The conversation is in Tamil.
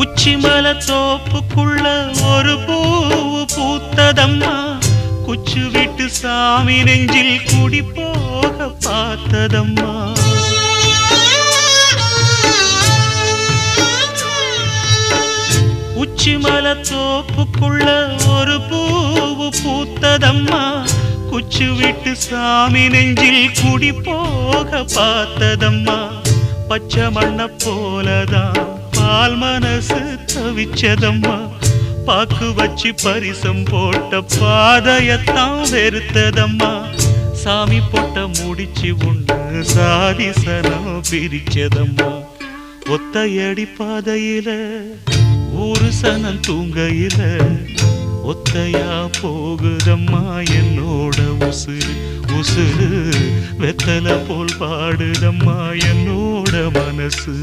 உச்சிமல தோப்புக்குள்ள ஒரு பூவு பூத்ததம்மா, குச்சு விட்டு சாமி நெஞ்சில் குடி போக பார்த்ததம்மா. உச்சிமல தோப்புக்குள்ள ஒரு பூவு பூத்ததம்மா, குச்சு விட்டு சாமி நெஞ்சில் குடி போக பார்த்ததம்மா. பச்சை மண்ண போலதான் பால் மனசு தவிச்சதம்மா, பாக்கு வச்சு பரிசம் போட்ட பாதையத்தான் வெறுத்ததம்மா. சாமி போட்ட முடிச்சு உண்டு சாதிசனம் பிரிச்சதம்மா. ஒத்தையடி பாதையில ஊரு சனம் தூங்கையில ஒத்தையா போகுதம்மா என்னோட உசுறு. உசுறு வெத்தல போல் பாடுதம்மா என்னோட மனசு.